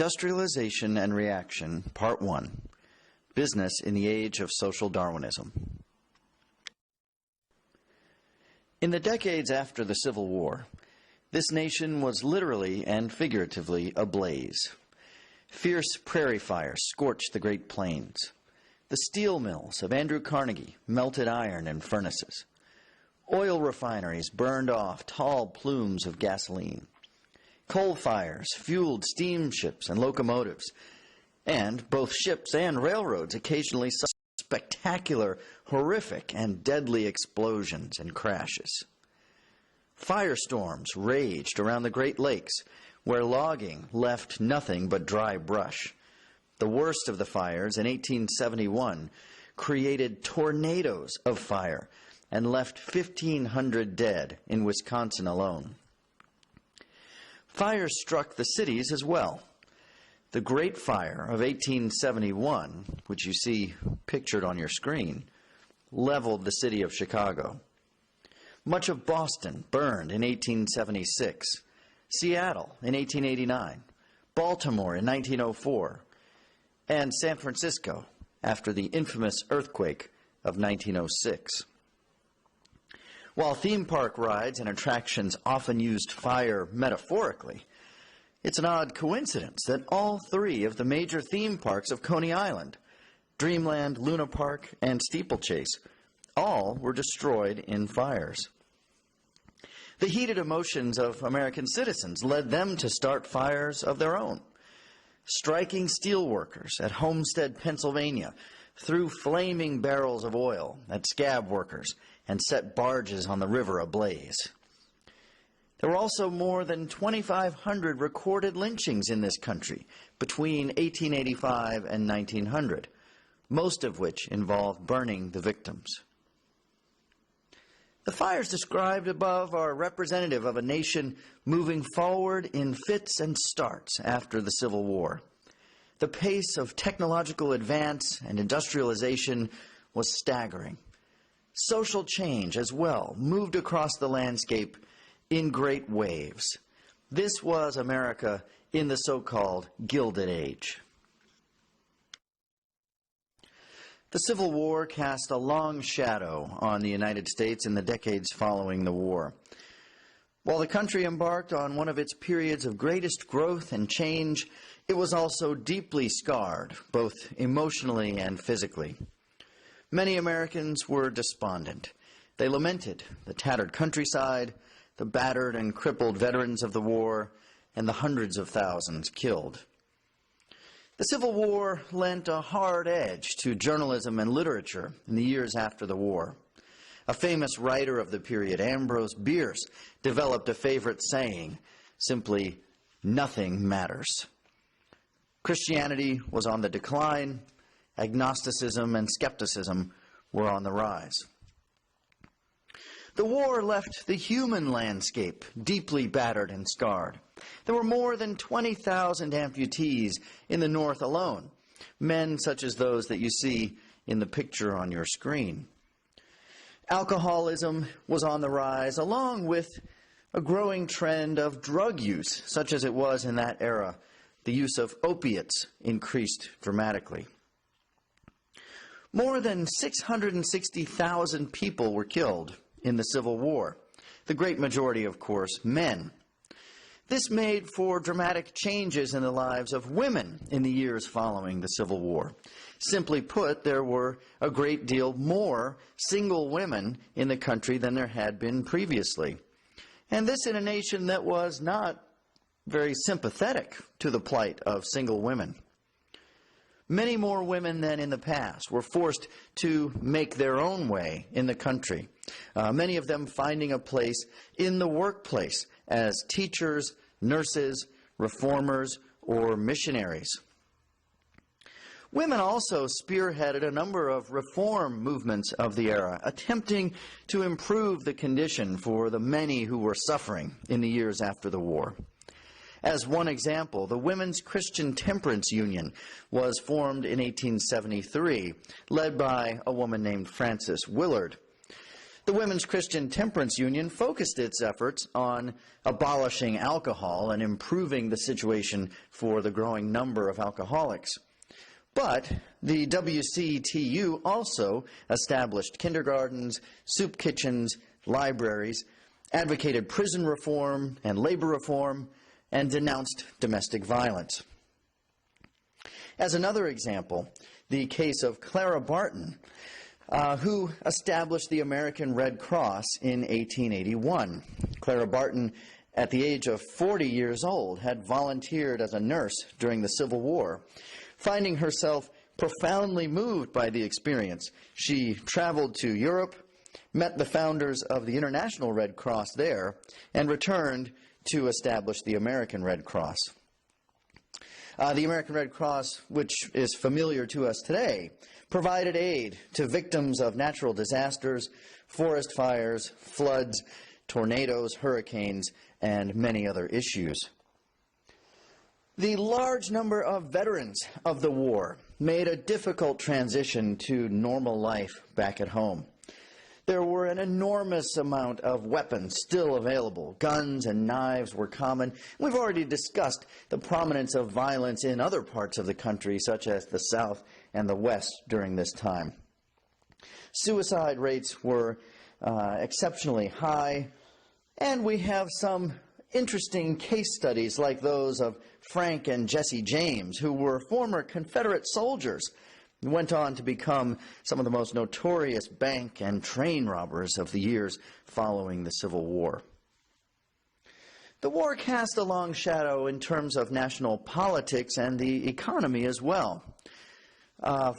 Industrialization and Reaction, Part 1, Business in the Age of Social Darwinism. In the decades after the Civil War, this nation was literally and figuratively ablaze. Fierce prairie fires scorched the Great Plains. The steel mills of Andrew Carnegie melted iron in furnaces. Oil refineries burned off tall plumes of gasoline. Coal fires fueled steamships and locomotives, and both ships and railroads occasionally saw spectacular, horrific, and deadly explosions and crashes. Firestorms raged around the Great Lakes, where logging left nothing but dry brush. The worst of the fires in 1871 created tornadoes of fire and left 1,500 dead in Wisconsin alone. Fires struck the cities as well. The Great Fire of 1871, which you see pictured on your screen, leveled the city of Chicago. Much of Boston burned in 1876, Seattle in 1889, Baltimore in 1904, and San Francisco after the infamous earthquake of 1906. While theme park rides and attractions often used fire metaphorically, it's an odd coincidence that all three of the major theme parks of Coney Island, Dreamland, Luna Park, and Steeplechase, all were destroyed in fires. The heated emotions of American citizens led them to start fires of their own. Striking steelworkers at Homestead, Pennsylvania, threw flaming barrels of oil at scab workers and set barges on the river ablaze. There were also more than 2,500 recorded lynchings in this country between 1885 and 1900, most of which involved burning the victims. The fires described above are representative of a nation moving forward in fits and starts after the Civil War. The pace of technological advance and industrialization was staggering. Social change as well moved across the landscape in great waves. This was America in the so-called Gilded Age. The Civil War cast a long shadow on the United States in the decades following the war. While the country embarked on one of its periods of greatest growth and change, it was also deeply scarred, both emotionally and physically. Many Americans were despondent. They lamented the tattered countryside, the battered and crippled veterans of the war, and the hundreds of thousands killed. The Civil War lent a hard edge to journalism and literature in the years after the war. A famous writer of the period, Ambrose Bierce, developed a favorite saying, simply, "Nothing matters." Christianity was on the decline. Agnosticism and skepticism were on the rise. The war left the human landscape deeply battered and scarred. There were more than 20,000 amputees in the North alone, men such as those that you see in the picture on your screen. Alcoholism was on the rise, along with a growing trend of drug use, such as it was in that era. The use of opiates increased dramatically. More than 660,000 people were killed in the Civil War, the great majority, of course, men. This made for dramatic changes in the lives of women in the years following the Civil War. Simply put, there were a great deal more single women in the country than there had been previously. And this in a nation that was not very sympathetic to the plight of single women. Many more women than in the past were forced to make their own way in the country, many of them finding a place in the workplace as teachers, nurses, reformers, or missionaries. Women also spearheaded a number of reform movements of the era, attempting to improve the condition for the many who were suffering in the years after the war. As one example, the Women's Christian Temperance Union was formed in 1873, led by a woman named Frances Willard. The Women's Christian Temperance Union focused its efforts on abolishing alcohol and improving the situation for the growing number of alcoholics. But the WCTU also established kindergartens, soup kitchens, libraries, advocated prison reform and labor reform, and denounced domestic violence. As another example, the case of Clara Barton, who established the American Red Cross in 1881. Clara Barton, at the age of 40 years old, had volunteered as a nurse during the Civil War. Finding herself profoundly moved by the experience, she traveled to Europe, met the founders of the International Red Cross there, and returned to establish the American Red Cross. The American Red Cross, which is familiar to us today, provided aid to victims of natural disasters, forest fires, floods, tornadoes, hurricanes, and many other issues. The large number of veterans of the war made a difficult transition to normal life back at home. There were an enormous amount of weapons still available. Guns and knives were common. We've already discussed the prominence of violence in other parts of the country, such as the South and the West during this time. Suicide rates were exceptionally high, and we have some interesting case studies like those of Frank and Jesse James, who were former Confederate soldiers and went on to become some of the most notorious bank and train robbers of the years following the Civil War. The war cast a long shadow in terms of national politics and the economy as well.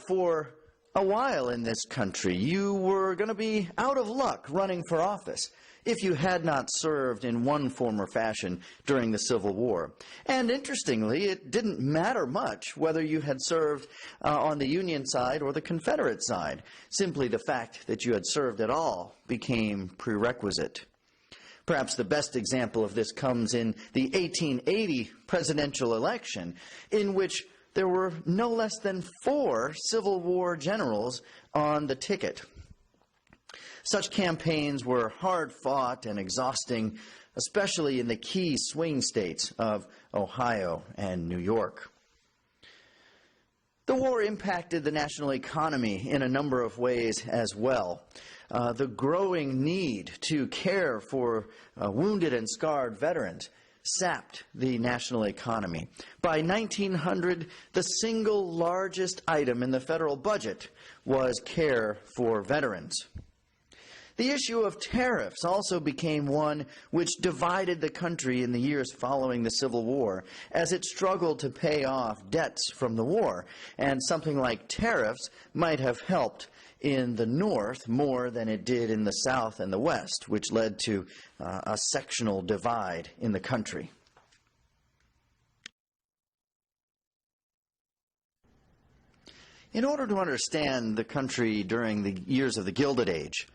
For a while in this country, you were going to be out of luck running for office if you had not served in one form or fashion during the Civil War. And interestingly, it didn't matter much whether you had served on the Union side or the Confederate side. Simply the fact that you had served at all became prerequisite. Perhaps the best example of this comes in the 1880 presidential election, in which there were no less than 4 Civil War generals on the ticket. Such campaigns were hard-fought and exhausting, especially in the key swing states of Ohio and New York. The war impacted the national economy in a number of ways as well. The growing need to care for wounded and scarred veterans sapped the national economy. By 1900, the single largest item in the federal budget was care for veterans. The issue of tariffs also became one which divided the country in the years following the Civil War, as it struggled to pay off debts from the war, and something like tariffs might have helped in the North more than it did in the South and the West, which led to a sectional divide in the country. In order to understand the country during the years of the Gilded Age,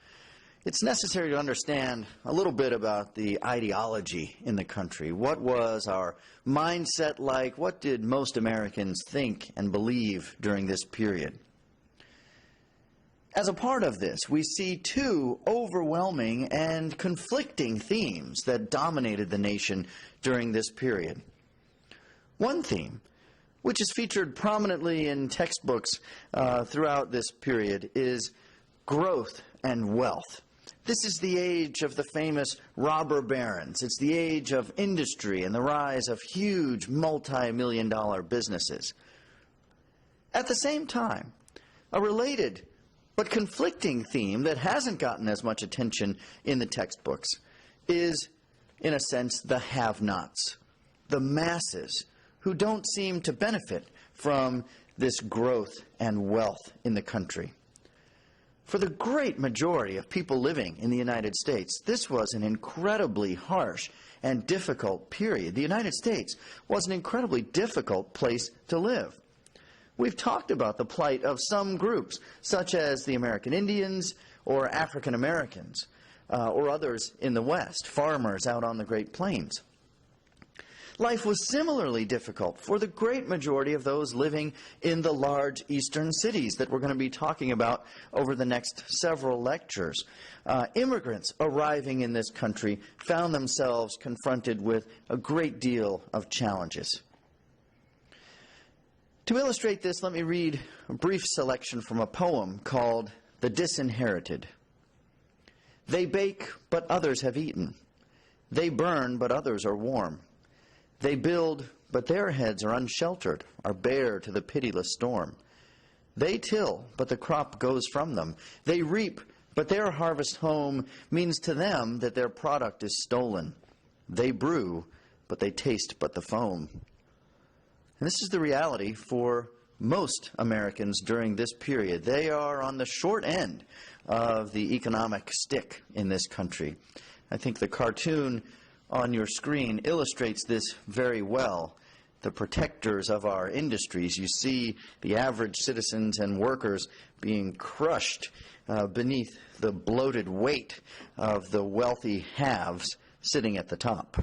it's necessary to understand a little bit about the ideology in the country. What was our mindset like? What did most Americans think and believe during this period? As a part of this, we see 2 overwhelming and conflicting themes that dominated the nation during this period. One theme, which is featured prominently in textbooks throughout this period, is growth and wealth. This is the age of the famous robber barons. It's the age of industry and the rise of huge multi-million-dollar businesses. At the same time, a related but conflicting theme that hasn't gotten as much attention in the textbooks is, in a sense, the have-nots, the masses who don't seem to benefit from this growth and wealth in the country. For the great majority of people living in the United States, this was an incredibly harsh and difficult period. The United States was an incredibly difficult place to live. We've talked about the plight of some groups, such as the American Indians or African Americans, or others in the West, farmers out on the Great Plains. Life was similarly difficult for the great majority of those living in the large eastern cities that we're going to be talking about over the next several lectures. Immigrants arriving in this country found themselves confronted with a great deal of challenges. To illustrate this, let me read a brief selection from a poem called The Disinherited. They bake, but others have eaten. They burn, but others are warm. They build, but their heads are unsheltered, are bare to the pitiless storm. They till, but the crop goes from them. They reap, but their harvest home means to them that their product is stolen. They brew, but they taste but the foam. And this is the reality for most Americans during this period. They are on the short end of the economic stick in this country. I think the cartoon on your screen illustrates this very well. The protectors of our industries, you see the average citizens and workers being crushed beneath the bloated weight of the wealthy haves sitting at the top.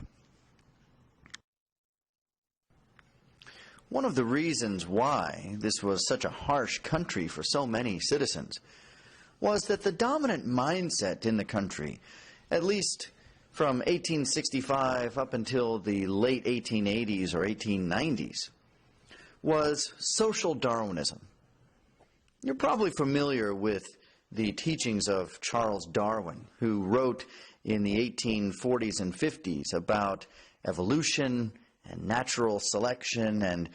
One of the reasons why this was such a harsh country for so many citizens was that the dominant mindset in the country, at least from 1865 up until the late 1880s or 1890s, was social Darwinism. You're probably familiar with the teachings of Charles Darwin, who wrote in the 1840s and 50s about evolution and natural selection and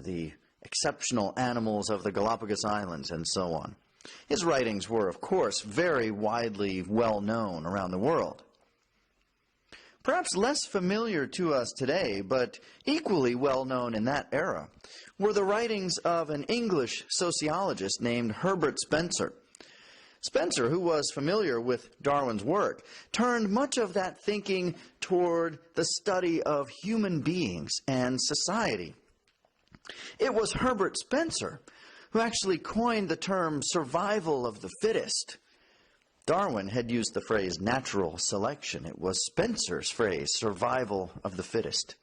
the exceptional animals of the Galapagos Islands and so on. His writings were, of course, very widely well known around the world. Perhaps less familiar to us today, but equally well known in that era, were the writings of an English sociologist named Herbert Spencer. Spencer, who was familiar with Darwin's work, turned much of that thinking toward the study of human beings and society. It was Herbert Spencer who actually coined the term survival of the fittest. Darwin had used the phrase natural selection. It was Spencer's phrase, survival of the fittest.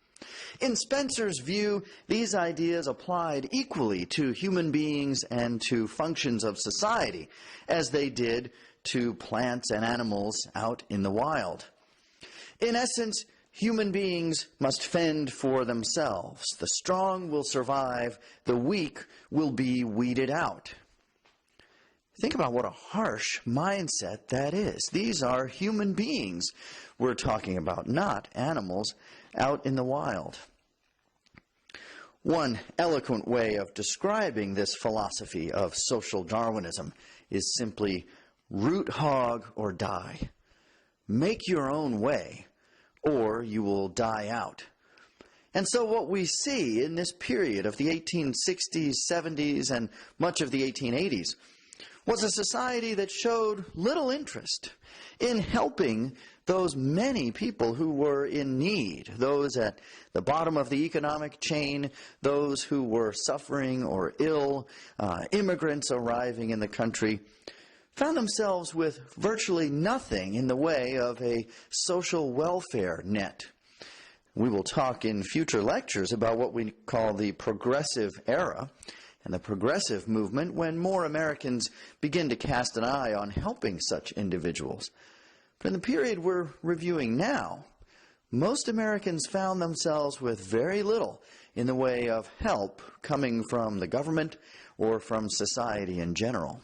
In Spencer's view, these ideas applied equally to human beings and to functions of society, as they did to plants and animals out in the wild. In essence, human beings must fend for themselves. The strong will survive, the weak will be weeded out. Think about what a harsh mindset that is. These are human beings we're talking about, not animals out in the wild. One eloquent way of describing this philosophy of social Darwinism is simply root hog or die. Make your own way, or you will die out. And so what we see in this period of the 1860s, 70s, and much of the 1880s was a society that showed little interest in helping those many people who were in need, those at the bottom of the economic chain, those who were suffering or ill, immigrants arriving in the country, found themselves with virtually nothing in the way of a social welfare net. We will talk in future lectures about what we call the progressive era and the progressive movement, when more Americans begin to cast an eye on helping such individuals. But in the period we're reviewing now, most Americans found themselves with very little in the way of help coming from the government or from society in general.